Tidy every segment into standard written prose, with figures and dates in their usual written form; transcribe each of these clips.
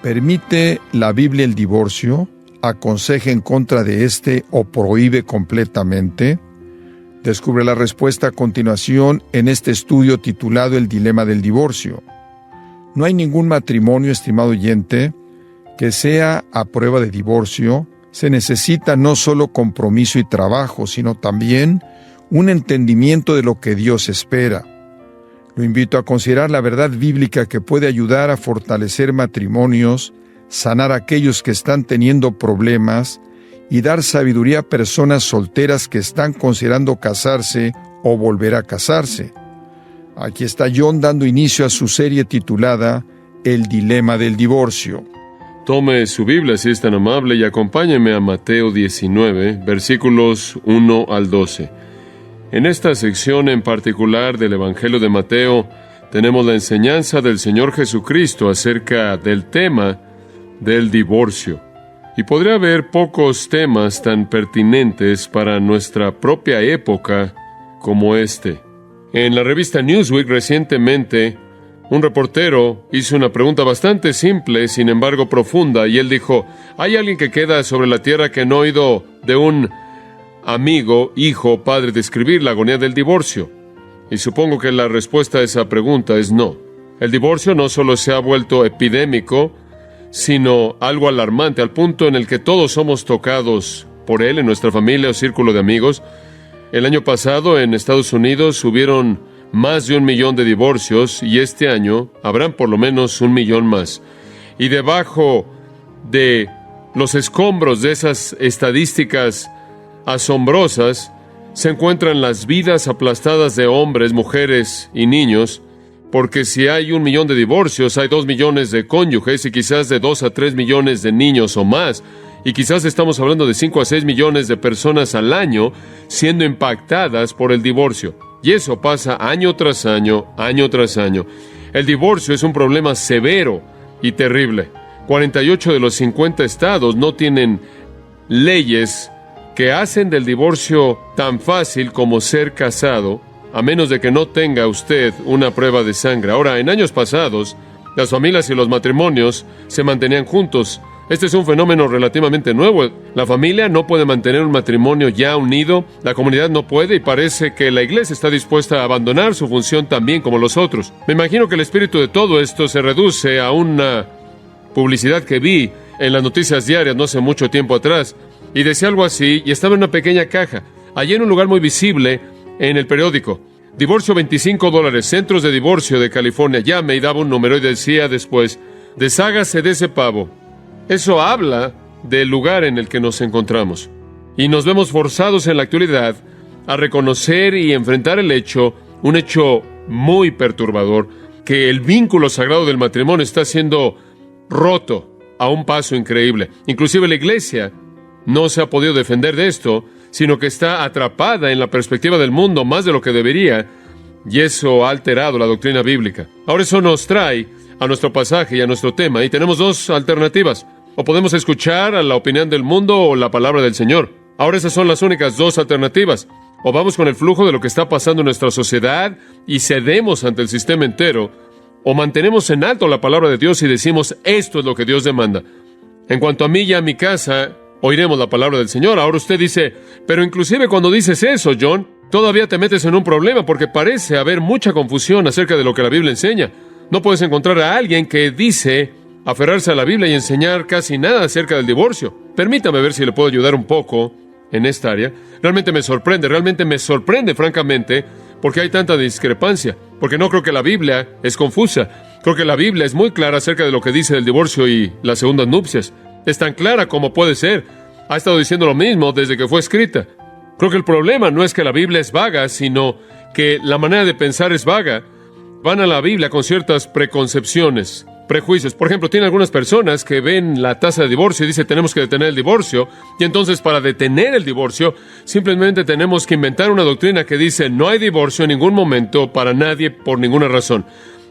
¿Permite la Biblia el divorcio? ¿Aconseja en contra de este o prohíbe completamente? Descubre la respuesta a continuación en este estudio titulado El dilema del divorcio. No hay ningún matrimonio, estimado oyente, que sea a prueba de divorcio. Se necesita no solo compromiso y trabajo, sino también un entendimiento de lo que Dios espera. Lo invito a considerar la verdad bíblica que puede ayudar a fortalecer matrimonios, sanar a aquellos que están teniendo problemas y dar sabiduría a personas solteras que están considerando casarse o volver a casarse. Aquí está John dando inicio a su serie titulada El dilema del divorcio. Tome su Biblia si es tan amable y acompáñeme a Mateo 19, versículos 1 al 12. En esta sección en particular del Evangelio de Mateo, tenemos la enseñanza del Señor Jesucristo acerca del tema del divorcio. Y podría haber pocos temas tan pertinentes para nuestra propia época como este. En la revista Newsweek recientemente, un reportero hizo una pregunta bastante simple, sin embargo profunda, y él dijo: ¿hay alguien que queda sobre la tierra que no ha oído de un amigo, hijo, padre describir la agonía del divorcio? Y supongo que la respuesta a esa pregunta es no. El divorcio no solo se ha vuelto epidémico, sino algo alarmante, al punto en el que todos somos tocados por él en nuestra familia o círculo de amigos. El año pasado en Estados Unidos hubieron más de 1 millón de divorcios y este año habrán por lo menos 1 millón más. Y debajo de los escombros de esas estadísticas asombrosas se encuentran las vidas aplastadas de hombres, mujeres y niños, porque si hay 1 millón de divorcios, hay 2 millones de cónyuges y quizás de 2 a 3 millones de niños o más, y quizás estamos hablando de 5 a 6 millones de personas al año siendo impactadas por el divorcio. Y eso pasa año tras año, año tras año. El divorcio es un problema severo y terrible. 48 de los 50 estados no tienen leyes que hacen del divorcio tan fácil como ser casado, a menos de que no tenga usted una prueba de sangre. Ahora, en años pasados, las familias y los matrimonios se mantenían juntos. Este es un fenómeno relativamente nuevo. La familia no puede mantener un matrimonio ya unido, la comunidad no puede, y parece que la iglesia está dispuesta a abandonar su función también como los otros. Me imagino que el espíritu de todo esto se reduce a una publicidad que vi en las noticias diarias no hace mucho tiempo atrás, y decía algo así, y estaba en una pequeña caja, allí en un lugar muy visible en el periódico: divorcio $25, centros de divorcio de California, llame, y daba un número y decía después: deshágase de ese pavo. Eso habla del lugar en el que nos encontramos. Y nos vemos forzados en la actualidad a reconocer y enfrentar un hecho muy perturbador, que el vínculo sagrado del matrimonio está siendo roto a un paso increíble. Inclusive la iglesia no se ha podido defender de esto, sino que está atrapada en la perspectiva del mundo más de lo que debería, y eso ha alterado la doctrina bíblica. Ahora eso nos trae a nuestro pasaje y a nuestro tema, y tenemos dos alternativas. O podemos escuchar a la opinión del mundo o la palabra del Señor. Ahora esas son las únicas dos alternativas. O vamos con el flujo de lo que está pasando en nuestra sociedad y cedemos ante el sistema entero, o mantenemos en alto la palabra de Dios y decimos: esto es lo que Dios demanda. En cuanto a mí y a mi casa, oiremos la palabra del Señor. Ahora usted dice: pero inclusive cuando dices eso, John, todavía te metes en un problema, porque parece haber mucha confusión acerca de lo que la Biblia enseña. No puedes encontrar a alguien que dice aferrarse a la Biblia y enseñar casi nada acerca del divorcio. Permítame ver si le puedo ayudar un poco en esta área. Realmente me sorprende, francamente, porque hay tanta discrepancia, porque no creo que la Biblia es confusa. Creo que la Biblia es muy clara acerca de lo que dice del divorcio y las segundas nupcias. Es tan clara como puede ser. Ha estado diciendo lo mismo desde que fue escrita. Creo que el problema no es que la Biblia es vaga, sino que la manera de pensar es vaga. Van a la Biblia con ciertas preconcepciones, prejuicios. Por ejemplo, tiene algunas personas que ven la tasa de divorcio y dicen: tenemos que detener el divorcio, y entonces para detener el divorcio simplemente tenemos que inventar una doctrina que dice: no hay divorcio en ningún momento para nadie por ninguna razón.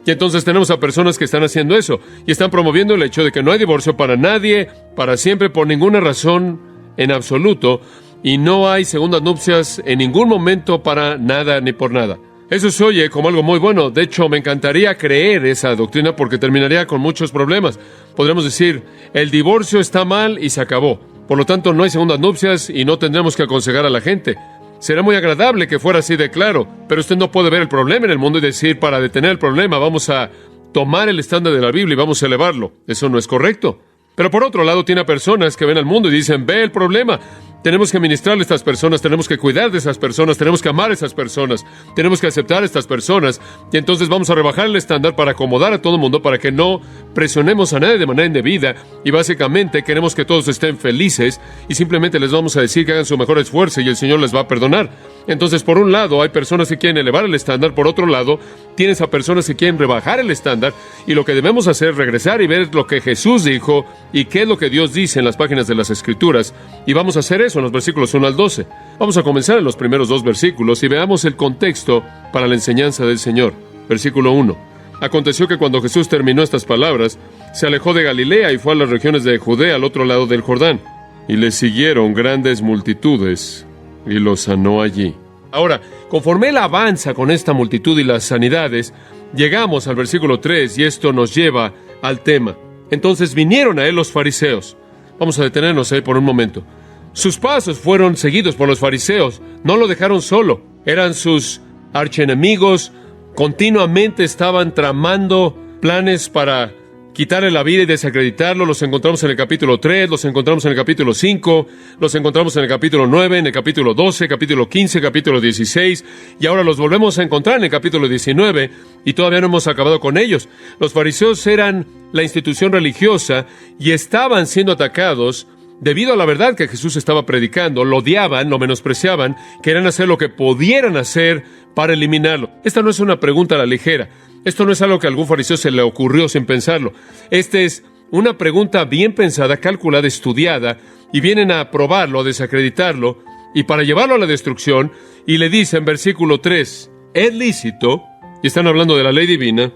Y entonces tenemos a personas que están haciendo eso y están promoviendo el hecho de que no hay divorcio para nadie, para siempre, por ninguna razón en absoluto, y no hay segundas nupcias en ningún momento para nada ni por nada. Eso se oye como algo muy bueno. De hecho, me encantaría creer esa doctrina porque terminaría con muchos problemas. Podríamos decir, el divorcio está mal y se acabó. Por lo tanto, no hay segundas nupcias y no tendremos que aconsejar a la gente. Será muy agradable que fuera así de claro, pero usted no puede ver el problema en el mundo y decir, para detener el problema, vamos a tomar el estándar de la Biblia y vamos a elevarlo. Eso no es correcto. Pero por otro lado, tiene a personas que ven al mundo y dicen, ve el problema. Tenemos que administrarle a estas personas, tenemos que cuidar de esas personas, tenemos que amar a esas personas, tenemos que aceptar a estas personas, y entonces vamos a rebajar el estándar para acomodar a todo el mundo, para que no presionemos a nadie de manera indebida, y básicamente queremos que todos estén felices, y simplemente les vamos a decir que hagan su mejor esfuerzo y el Señor les va a perdonar. Entonces, por un lado, hay personas que quieren elevar el estándar, por otro lado, tienes a personas que quieren rebajar el estándar, y lo que debemos hacer es regresar y ver lo que Jesús dijo, y qué es lo que Dios dice en las páginas de las Escrituras, y vamos a hacer eso en los versículos 1 al 12. Vamos a comenzar en los primeros 2 versículos y veamos el contexto para la enseñanza del Señor. Versículo 1. Aconteció que cuando Jesús terminó estas palabras, se alejó de Galilea y fue a las regiones de Judea al otro lado del Jordán. Y le siguieron grandes multitudes y los sanó allí. Ahora, conforme él avanza con esta multitud y las sanidades, llegamos al versículo 3 y esto nos lleva al tema. Entonces vinieron a él los fariseos. Vamos a detenernos ahí por un momento. Sus pasos fueron seguidos por los fariseos. No lo dejaron solo. Eran sus archienemigos. Continuamente estaban tramando planes para quitarle la vida y desacreditarlo. Los encontramos en el capítulo 3, los encontramos en el capítulo 5, los encontramos en el capítulo 9, en el capítulo 12, capítulo 15, capítulo 16, y ahora los volvemos a encontrar en el capítulo 19, y todavía no hemos acabado con ellos. Los fariseos eran la institución religiosa y estaban siendo atacados debido a la verdad que Jesús estaba predicando. Lo odiaban, lo menospreciaban, querían hacer lo que pudieran hacer para eliminarlo. Esta no es una pregunta a la ligera. Esto no es algo que a algún fariseo se le ocurrió sin pensarlo. Esta es una pregunta bien pensada, calculada, estudiada, y vienen a probarlo, a desacreditarlo, y para llevarlo a la destrucción, y le dicen, versículo 3, ¿es lícito? Y están hablando de la ley divina.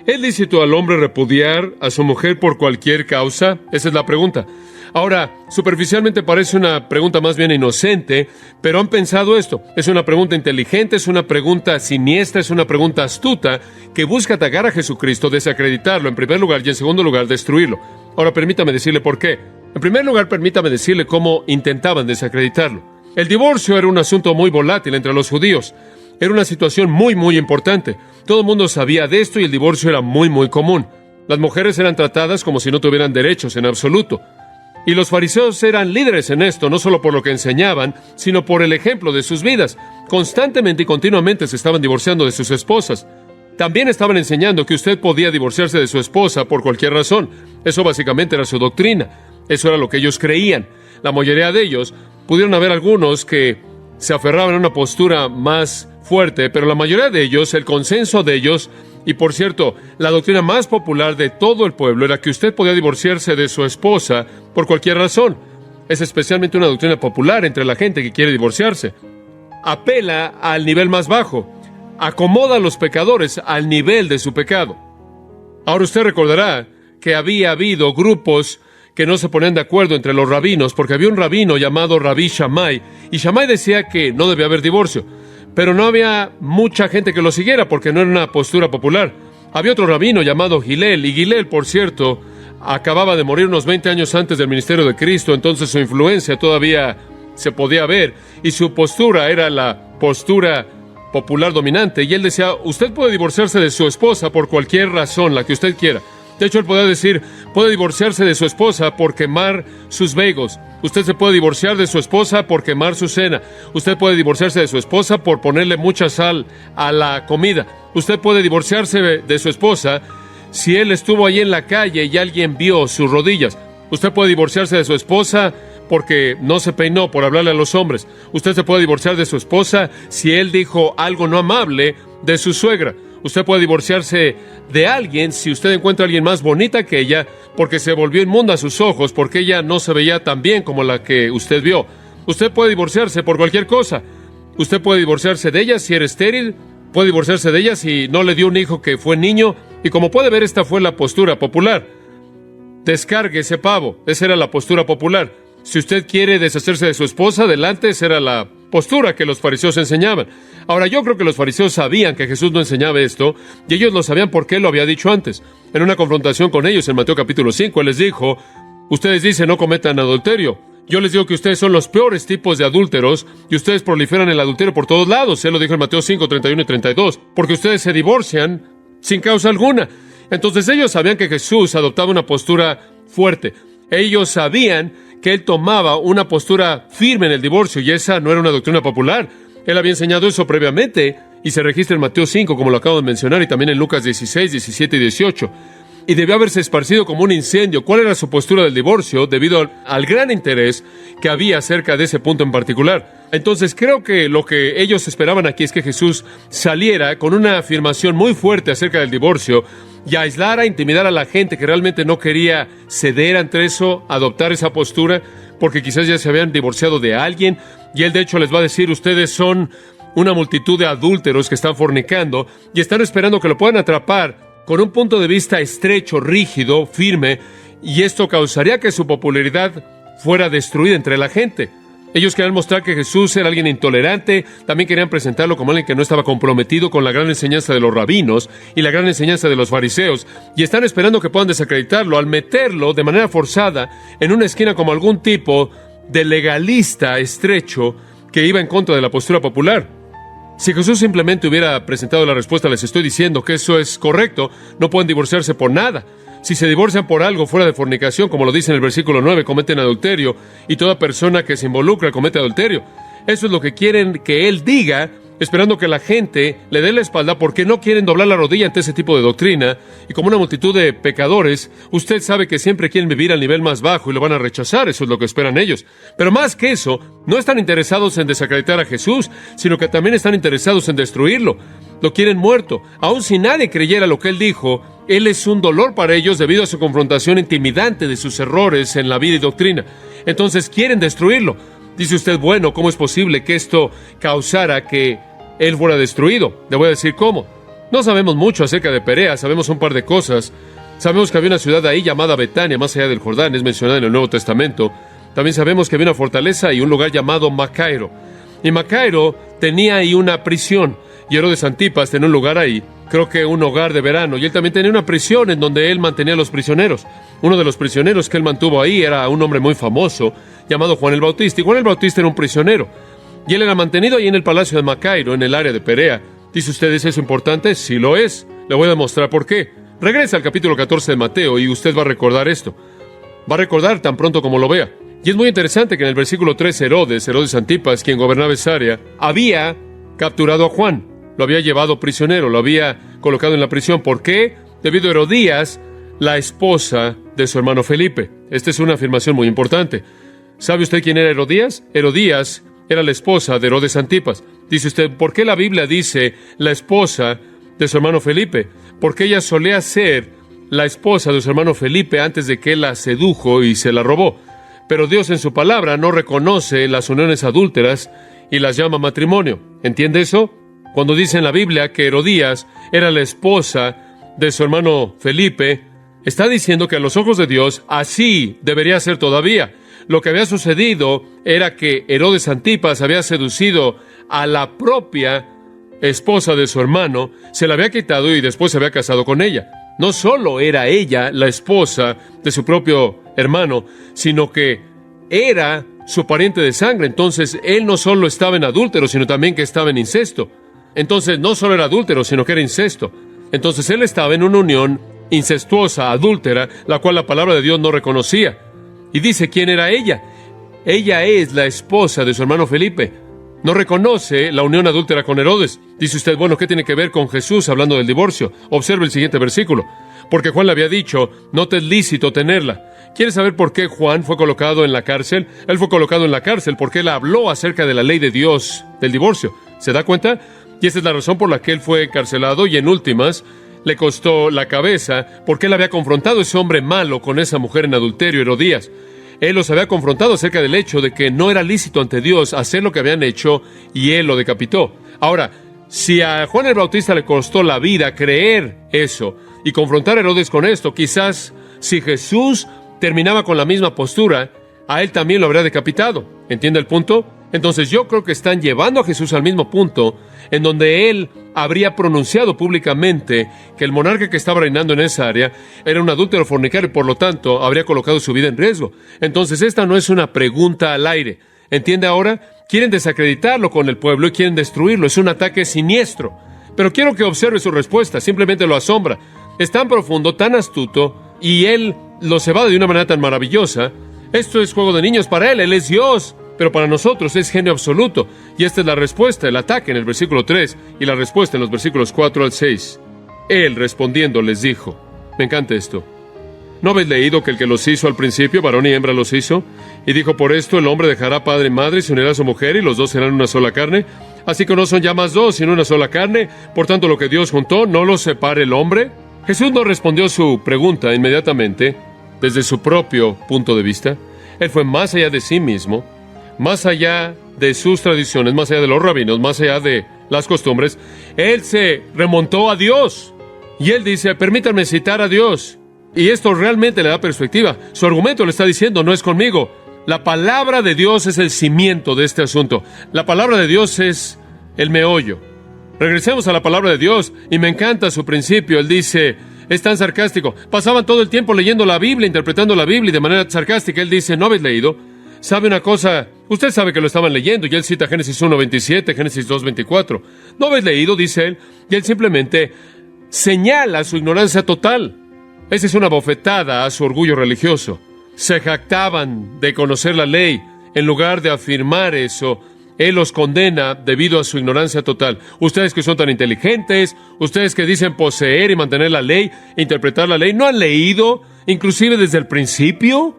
¿Es lícito al hombre repudiar a su mujer por cualquier causa? Esa es la pregunta. Ahora, superficialmente parece una pregunta más bien inocente, pero han pensado esto. Es una pregunta inteligente, es una pregunta siniestra, es una pregunta astuta que busca atacar a Jesucristo, desacreditarlo en primer lugar y en segundo lugar destruirlo. Ahora, permítame decirle por qué. En primer lugar, permítame decirle cómo intentaban desacreditarlo. El divorcio era un asunto muy volátil entre los judíos. Era una situación muy importante. Todo el mundo sabía de esto y el divorcio era muy común. Las mujeres eran tratadas como si no tuvieran derechos en absoluto. Y los fariseos eran líderes en esto, no solo por lo que enseñaban, sino por el ejemplo de sus vidas. Constantemente y continuamente se estaban divorciando de sus esposas. También estaban enseñando que usted podía divorciarse de su esposa por cualquier razón. Eso básicamente era su doctrina. Eso era lo que ellos creían. La mayoría de ellos, pudieron haber algunos que se aferraban a una postura más fuerte, pero la mayoría de ellos, el consenso de ellos, y por cierto, la doctrina más popular de todo el pueblo era que usted podía divorciarse de su esposa por cualquier razón. Es especialmente una doctrina popular entre la gente que quiere divorciarse. Apela al nivel más bajo. Acomoda a los pecadores al nivel de su pecado. Ahora usted recordará que había habido grupos que no se ponían de acuerdo entre los rabinos, porque había un rabino llamado Rabí Shammai, y Shammai decía que no debía haber divorcio. Pero no había mucha gente que lo siguiera porque no era una postura popular. Había otro rabino llamado Gilel, y Gilel, por cierto, acababa de morir unos 20 años antes del ministerio de Cristo, entonces su influencia todavía se podía ver, y su postura era la postura popular dominante, y él decía, usted puede divorciarse de su esposa por cualquier razón, la que usted quiera. De hecho, él podía decir, puede divorciarse de su esposa por quemar sus vegos. Usted se puede divorciar de su esposa por quemar su cena. Usted puede divorciarse de su esposa por ponerle mucha sal a la comida. Usted puede divorciarse de su esposa si él estuvo ahí en la calle y alguien vio sus rodillas. Usted puede divorciarse de su esposa porque no se peinó por hablarle a los hombres. Usted se puede divorciar de su esposa si él dijo algo no amable de su suegra. Usted puede divorciarse de alguien si usted encuentra a alguien más bonita que ella, porque se volvió inmunda a sus ojos, porque ella no se veía tan bien como la que usted vio. Usted puede divorciarse por cualquier cosa. Usted puede divorciarse de ella si era estéril, puede divorciarse de ella si no le dio un hijo que fue niño, y como puede ver, esta fue la postura popular. Descargue ese pavo, esa era la postura popular. Si usted quiere deshacerse de su esposa, adelante, esa era la postura que los fariseos enseñaban. Ahora, yo creo que los fariseos sabían que Jesús no enseñaba esto, y ellos lo sabían porque Él lo había dicho antes. En una confrontación con ellos en Mateo capítulo 5, Él les dijo: ustedes dicen no cometan adulterio. Yo les digo que ustedes son los peores tipos de adúlteros, y ustedes proliferan el adulterio por todos lados. Él lo dijo en Mateo 5, 31 y 32, porque ustedes se divorcian sin causa alguna. Entonces ellos sabían que Jesús adoptaba una postura fuerte. Ellos sabían que Él tomaba una postura firme en el divorcio, y esa no era una doctrina popular. Él había enseñado eso previamente, y se registra en Mateo 5, como lo acabo de mencionar, y también en Lucas 16, 17 y 18. Y debió haberse esparcido como un incendio. ¿Cuál era su postura del divorcio? Debido al gran interés que había acerca de ese punto en particular. Entonces creo que lo que ellos esperaban aquí es que Jesús saliera con una afirmación muy fuerte acerca del divorcio y aislara, intimidar a la gente que realmente no quería ceder ante eso, adoptar esa postura, porque quizás ya se habían divorciado de alguien, y Él de hecho les va a decir: ustedes son una multitud de adúlteros que están fornicando, y están esperando que lo puedan atrapar con un punto de vista estrecho, rígido, firme, y esto causaría que su popularidad fuera destruida entre la gente. Ellos querían mostrar que Jesús era alguien intolerante, también querían presentarlo como alguien que no estaba comprometido con la gran enseñanza de los rabinos y la gran enseñanza de los fariseos, y están esperando que puedan desacreditarlo al meterlo de manera forzada en una esquina como algún tipo de legalista estrecho que iba en contra de la postura popular. Si Jesús simplemente hubiera presentado la respuesta: les estoy diciendo que eso es correcto, no pueden divorciarse por nada. Si se divorcian por algo fuera de fornicación, como lo dice en el versículo 9, cometen adulterio, y toda persona que se involucra comete adulterio. Eso es lo que quieren que Él diga, esperando que la gente le dé la espalda, porque no quieren doblar la rodilla ante ese tipo de doctrina. Y como una multitud de pecadores, usted sabe que siempre quieren vivir al nivel más bajo y lo van a rechazar. Eso es lo que esperan ellos. Pero más que eso, no están interesados en desacreditar a Jesús, sino que también están interesados en destruirlo. Lo quieren muerto. Aun si nadie creyera lo que Él dijo, Él es un dolor para ellos debido a su confrontación intimidante de sus errores en la vida y doctrina. Entonces quieren destruirlo. Dice usted: bueno, ¿cómo es posible que esto causara que Él fuera destruido? Le voy a decir cómo. No sabemos mucho acerca de Perea, sabemos un par de cosas. Sabemos que había una ciudad ahí llamada Betania, más allá del Jordán, es mencionada en el Nuevo Testamento. También sabemos que había una fortaleza y un lugar llamado Macairo. Y Macairo tenía ahí una prisión, y Herodes Antipas tenía un lugar ahí, creo que un hogar de verano, y él también tenía una prisión en donde él mantenía a los prisioneros. Uno de los prisioneros que él mantuvo ahí era un hombre muy famoso llamado Juan el Bautista, y Juan el Bautista era un prisionero, y él era mantenido ahí en el palacio de Macairo, en el área de Perea. ¿Dice usted, ¿es eso importante? Sí lo es. Le voy a demostrar por qué. Regresa al capítulo 14 de Mateo y usted va a recordar esto. Va a recordar tan pronto como lo vea. Y es muy interesante que en el versículo 3 Herodes Antipas, quien gobernaba esa área, había capturado a Juan. Lo había llevado prisionero, lo había colocado en la prisión. ¿Por qué? Debido a Herodías, la esposa de su hermano Felipe. Esta es una afirmación muy importante. ¿Sabe usted quién era Herodías? Herodías era la esposa de Herodes Antipas. Dice usted, ¿por qué la Biblia dice la esposa de su hermano Felipe? Porque ella solía ser la esposa de su hermano Felipe antes de que él la sedujo y se la robó. Pero Dios en su palabra no reconoce las uniones adúlteras y las llama matrimonio. ¿Entiende eso? Cuando dice en la Biblia que Herodías era la esposa de su hermano Felipe, está diciendo que a los ojos de Dios así debería ser todavía. Lo que había sucedido era que Herodes Antipas había seducido a la propia esposa de su hermano, se la había quitado y después se había casado con ella. No solo era ella la esposa de su propio hermano, sino que era su pariente de sangre. Entonces, él no solo estaba en adúltero, sino también que estaba en incesto. Entonces, no solo era adúltero, sino que era incesto. Entonces, él estaba en una unión incestuosa, adúltera, la cual la palabra de Dios no reconocía. Y dice, ¿quién era ella? Ella es la esposa de su hermano Felipe. No reconoce la unión adúltera con Herodes. Dice usted, bueno, ¿qué tiene que ver con Jesús hablando del divorcio? Observe el siguiente versículo. Porque Juan le había dicho, no te es lícito tenerla. ¿Quiere saber por qué Juan fue colocado en la cárcel? Él fue colocado en la cárcel porque él habló acerca de la ley de Dios del divorcio. ¿Se da cuenta? Y esa es la razón por la que él fue encarcelado y en últimas le costó la cabeza porque él había confrontado a ese hombre malo con esa mujer en adulterio, Herodías. Él los había confrontado acerca del hecho de que no era lícito ante Dios hacer lo que habían hecho y él lo decapitó. Ahora, si a Juan el Bautista le costó la vida creer eso y confrontar a Herodes con esto, quizás si Jesús terminaba con la misma postura, a él también lo habría decapitado. ¿Entiende el punto? Entonces yo creo que están llevando a Jesús al mismo punto en donde él habría pronunciado públicamente que el monarca que estaba reinando en esa área era un adúltero fornicario y por lo tanto habría colocado su vida en riesgo. Entonces esta no es una pregunta al aire. ¿Entiende ahora? Quieren desacreditarlo con el pueblo y quieren destruirlo. Es un ataque siniestro. Pero quiero que observe su respuesta. Simplemente lo asombra. Es tan profundo, tan astuto, y él los evade de una manera tan maravillosa. Esto es juego de niños para él. Él es Dios. Pero para nosotros es genio absoluto. Y esta es la respuesta, el ataque en el versículo 3 y la respuesta en los versículos 4 al 6. Él respondiendo les dijo, me encanta esto, ¿no habéis leído que el que los hizo al principio, varón y hembra los hizo? Y dijo, por esto el hombre dejará padre y madre y se unirá a su mujer y los dos serán una sola carne. Así que no son ya más dos, sino una sola carne. Por tanto, lo que Dios juntó, ¿no lo separe el hombre? Jesús no respondió su pregunta inmediatamente desde su propio punto de vista. Él fue más allá de sí mismo, más allá de sus tradiciones, más allá de los rabinos, más allá de las costumbres. Él se remontó a Dios. Y él dice, permítanme citar a Dios. Y esto realmente le da perspectiva. Su argumento le está diciendo, no es conmigo. La palabra de Dios es el cimiento de este asunto. La palabra de Dios es el meollo. Regresemos a la palabra de Dios. Y me encanta su principio. Él dice, es tan sarcástico. Pasaban todo el tiempo leyendo la Biblia, interpretando la Biblia y de manera sarcástica. Él dice, ¿no habéis leído? ¿Sabe una cosa? Usted sabe que lo estaban leyendo, y él cita Génesis 1:27, Génesis 2:24. ¿No habéis leído? Dice él, y él simplemente señala su ignorancia total. Esa es una bofetada a su orgullo religioso. Se jactaban de conocer la ley. En lugar de afirmar eso, él los condena debido a su ignorancia total. Ustedes que son tan inteligentes, ustedes que dicen poseer y mantener la ley, interpretar la ley, ¿no han leído, inclusive desde el principio?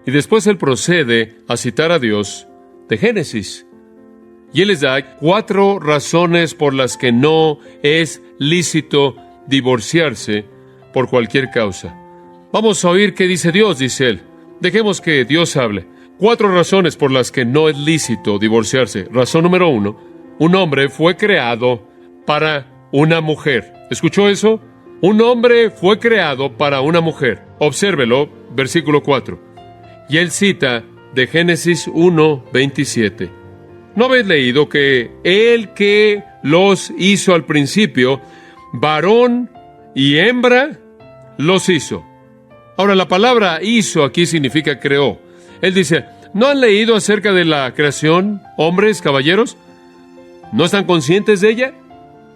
Y después él procede a citar a Dios de Génesis. Y él les da 4 razones por las que no es lícito divorciarse por cualquier causa. Vamos a oír qué dice Dios, dice él. Dejemos que Dios hable. 4 razones por las que no es lícito divorciarse. Razón número 1. Un hombre fue creado para una mujer. ¿Escuchó eso? Un hombre fue creado para una mujer. Obsérvelo, versículo 4. Y él cita de Génesis 1:27. ¿No habéis leído que el que los hizo al principio, varón y hembra, los hizo? Ahora, la palabra hizo aquí significa creó. Él dice, ¿no han leído acerca de la creación, hombres, caballeros? ¿No están conscientes de ella?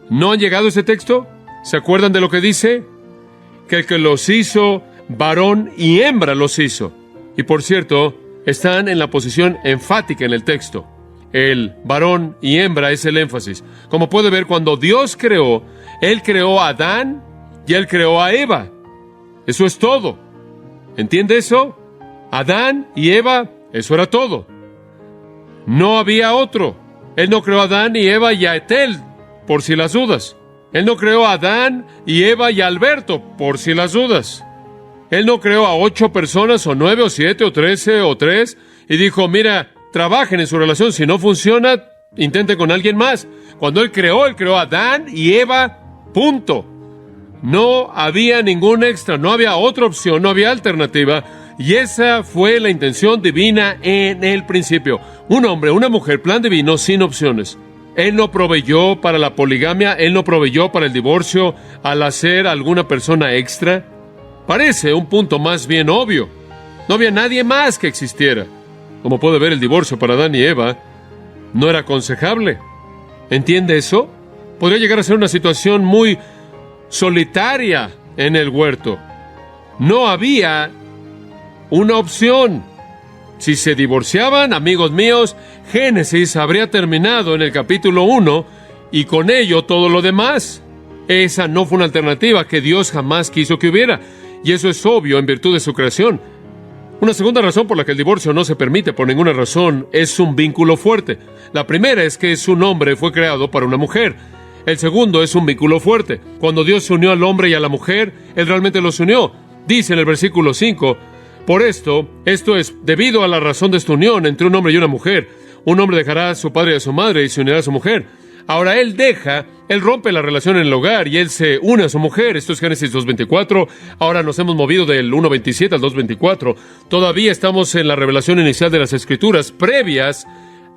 ¿No han llegado a ese texto? ¿Se acuerdan de lo que dice? Que el que los hizo, varón y hembra los hizo. Y por cierto, están en la posición enfática en el texto. El varón y hembra es el énfasis. Como puede ver, cuando Dios creó, Él creó a Adán y Él creó a Eva. Eso es todo. ¿Entiende eso? Adán y Eva, eso era todo. No había otro. Él no creó a Adán y Eva y a Etel, por si las dudas. Él no creó a Adán y Eva y a Alberto, por si las dudas. Él no creó a 8 personas, o 9, o 7, o 13, o 3, y dijo, mira, trabajen en su relación, si no funciona, intenten con alguien más. Cuando Él creó a Adán y Eva, punto. No había ningún extra, no había otra opción, no había alternativa, y esa fue la intención divina en el principio. Un hombre, una mujer, plan divino, sin opciones. Él no proveyó para la poligamia, Él no proveyó para el divorcio al hacer alguna persona extra. Parece un punto más bien obvio. No había nadie más que existiera. Como puede ver, el divorcio para Adán y Eva no era aconsejable. ¿Entiende eso? Podría llegar a ser una situación muy solitaria en el huerto. No había una opción. Si se divorciaban, amigos míos, Génesis habría terminado en el capítulo 1 y con ello todo lo demás. Esa no fue una alternativa que Dios jamás quiso que hubiera. Y eso es obvio en virtud de su creación. Una segunda razón por la que el divorcio no se permite por ninguna razón es un vínculo fuerte. La primera es que un hombre fue creado para una mujer. El segundo es un vínculo fuerte. Cuando Dios unió al hombre y a la mujer, Él realmente los unió. Dice en el versículo 5, por esto es debido a la razón de esta unión entre un hombre y una mujer. Un hombre dejará a su padre y a su madre y se unirá a su mujer. Ahora Él rompe la relación en el hogar y Él se une a su mujer. Esto es Génesis 2:24. Ahora nos hemos movido del 1:27 al 2:24. Todavía estamos en la revelación inicial de las Escrituras, previas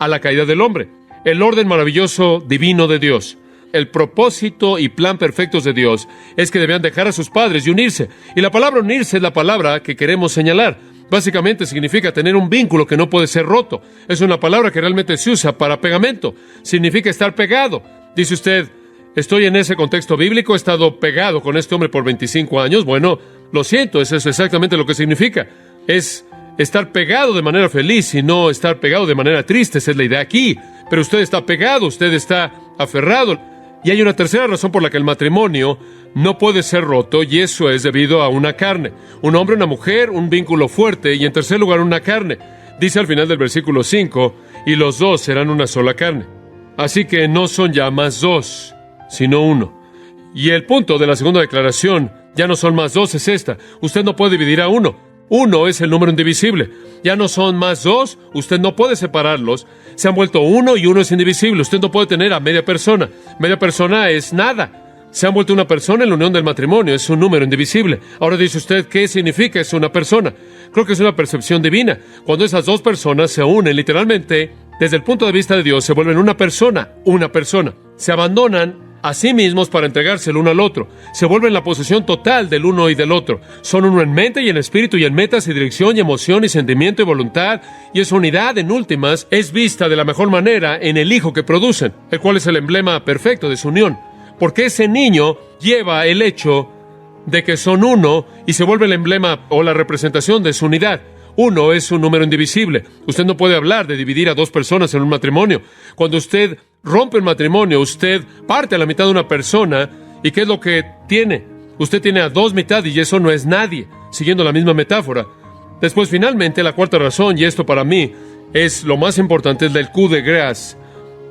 a la caída del hombre. El orden maravilloso divino de Dios, el propósito y plan perfectos de Dios es que debían dejar a sus padres y unirse. Y la palabra unirse es la palabra que queremos señalar. Básicamente significa tener un vínculo que no puede ser roto. Es una palabra que realmente se usa para pegamento. Significa estar pegado. Dice usted, estoy en ese contexto bíblico, he estado pegado con este hombre por 25 años. Bueno, lo siento, eso es exactamente lo que significa. Es estar pegado de manera feliz y no estar pegado de manera triste. Esa es la idea aquí. Pero usted está pegado, usted está aferrado. Y hay una tercera razón por la que el matrimonio no puede ser roto, y eso es debido a una carne. Un hombre, una mujer, un vínculo fuerte, y en tercer lugar, una carne. Dice al final del versículo 5, y los dos serán una sola carne. Así que no son ya más dos, sino uno. Y el punto de la segunda declaración, ya no son más dos, es esta. Usted no puede dividir a uno. Uno es el número indivisible. Ya no son más dos, usted no puede separarlos. Se han vuelto uno y uno es indivisible. Usted no puede tener a media persona. Media persona es nada. Se han vuelto una persona en la unión del matrimonio. Es un número indivisible. Ahora dice usted, ¿qué significa es una persona? Creo que es una percepción divina. Cuando esas dos personas se unen literalmente, desde el punto de vista de Dios, se vuelven una persona. Se abandonan a sí mismos para entregarse el uno al otro. Se vuelven la posesión total del uno y del otro. Son uno en mente y en espíritu y en metas y dirección y emoción y sentimiento y voluntad. Y esa unidad, en últimas, es vista de la mejor manera en el hijo que producen, el cual es el emblema perfecto de su unión. Porque ese niño lleva el hecho de que son uno y se vuelve el emblema o la representación de su unidad. Uno es un número indivisible. Usted no puede hablar de dividir a dos personas en un matrimonio. Cuando usted rompe el matrimonio, usted parte a la mitad de una persona. ¿Y qué es lo que tiene? Usted tiene a dos mitades y eso no es nadie, siguiendo la misma metáfora. Después, finalmente, la cuarta razón, y esto para mí es lo más importante, es del coup de grâce.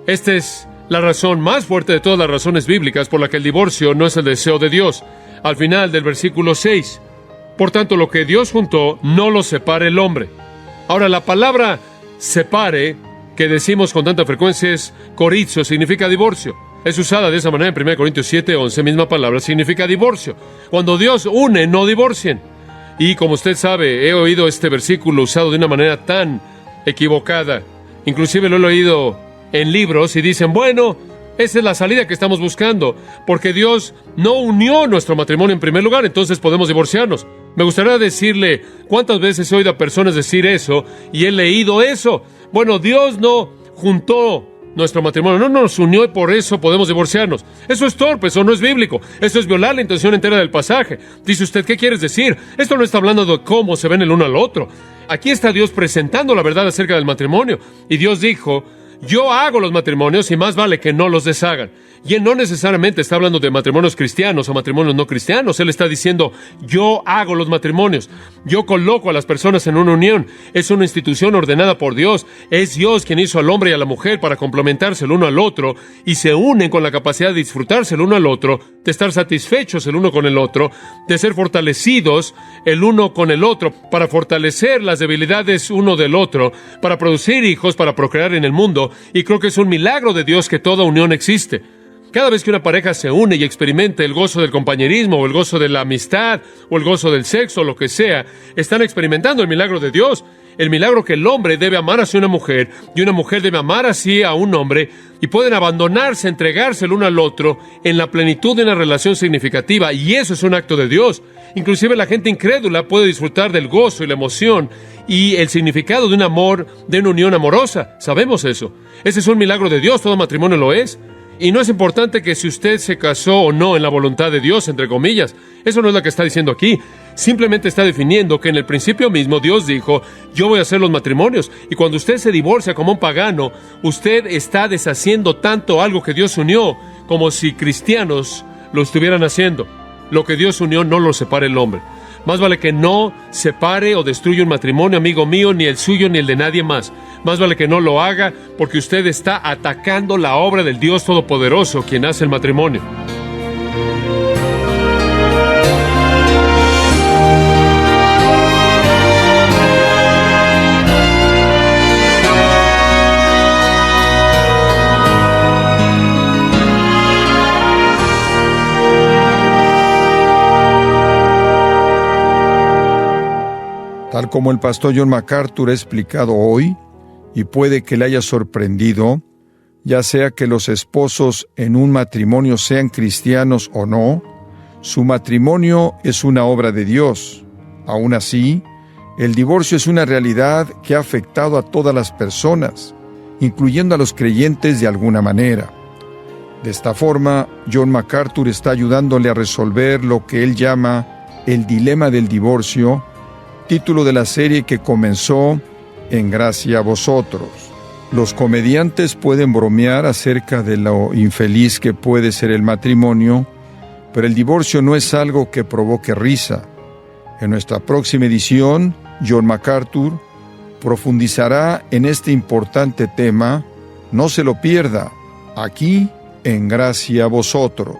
Esta es la razón más fuerte de todas las razones bíblicas por la que el divorcio no es el deseo de Dios. Al final del versículo 6. Por tanto, lo que Dios juntó, no lo separe el hombre. Ahora, la palabra separe, que decimos con tanta frecuencia, es corizo, significa divorcio. Es usada de esa manera en 1 Corintios 7:11, misma palabra, significa divorcio. Cuando Dios une, no divorcien. Y como usted sabe, he oído este versículo usado de una manera tan equivocada. Inclusive lo he oído en libros y dicen, bueno, esa es la salida que estamos buscando, porque Dios no unió nuestro matrimonio en primer lugar, entonces podemos divorciarnos. Me gustaría decirle cuántas veces he oído a personas decir eso y he leído eso. Bueno, Dios no juntó nuestro matrimonio, no nos unió y por eso podemos divorciarnos. Eso es torpe, eso no es bíblico. Eso es violar la intención entera del pasaje. Dice usted, ¿qué quieres decir? Esto no está hablando de cómo se ven el uno al otro. Aquí está Dios presentando la verdad acerca del matrimonio. Y Dios dijo, yo hago los matrimonios y más vale que no los deshagan. Y Él no necesariamente está hablando de matrimonios cristianos o matrimonios no cristianos. Él está diciendo, yo hago los matrimonios. Yo coloco a las personas en una unión. Es una institución ordenada por Dios. Es Dios quien hizo al hombre y a la mujer para complementarse el uno al otro y se unen con la capacidad de disfrutarse el uno al otro, de estar satisfechos el uno con el otro, de ser fortalecidos el uno con el otro, para fortalecer las debilidades uno del otro, para producir hijos, para procrear en el mundo. Y creo que es un milagro de Dios que toda unión existe. Cada vez que una pareja se une y experimenta el gozo del compañerismo o el gozo de la amistad o el gozo del sexo o lo que sea, están experimentando el milagro de Dios. El milagro que el hombre debe amar hacia una mujer y una mujer debe amar así a un hombre y pueden abandonarse, entregarse el uno al otro en la plenitud de una relación significativa, y eso es un acto de Dios. Inclusive la gente incrédula puede disfrutar del gozo y la emoción y el significado de un amor, de una unión amorosa. Sabemos eso. Ese es un milagro de Dios, todo matrimonio lo es. Y no es importante que si usted se casó o no en la voluntad de Dios, entre comillas. Eso no es lo que está diciendo aquí. Simplemente está definiendo que en el principio mismo Dios dijo, yo voy a hacer los matrimonios. Y cuando usted se divorcia como un pagano, usted está deshaciendo tanto algo que Dios unió, como si cristianos lo estuvieran haciendo. Lo que Dios unió no lo separa el hombre. Más vale que no separe o destruya un matrimonio, amigo mío, ni el suyo ni el de nadie más. Más vale que no lo haga, porque usted está atacando la obra del Dios Todopoderoso, quien hace el matrimonio. Tal como el pastor John MacArthur ha explicado hoy, y puede que le haya sorprendido, ya sea que los esposos en un matrimonio sean cristianos o no, su matrimonio es una obra de Dios. Aún así, el divorcio es una realidad que ha afectado a todas las personas, incluyendo a los creyentes de alguna manera. De esta forma, John MacArthur está ayudándole a resolver lo que él llama el dilema del divorcio, título de la serie que comenzó En gracia a vosotros. Los comediantes pueden bromear acerca de lo infeliz que puede ser el matrimonio, pero el divorcio no es algo que provoque risa. En nuestra próxima edición, John MacArthur profundizará en este importante tema. No se lo pierda, aquí en Gracia a Vosotros.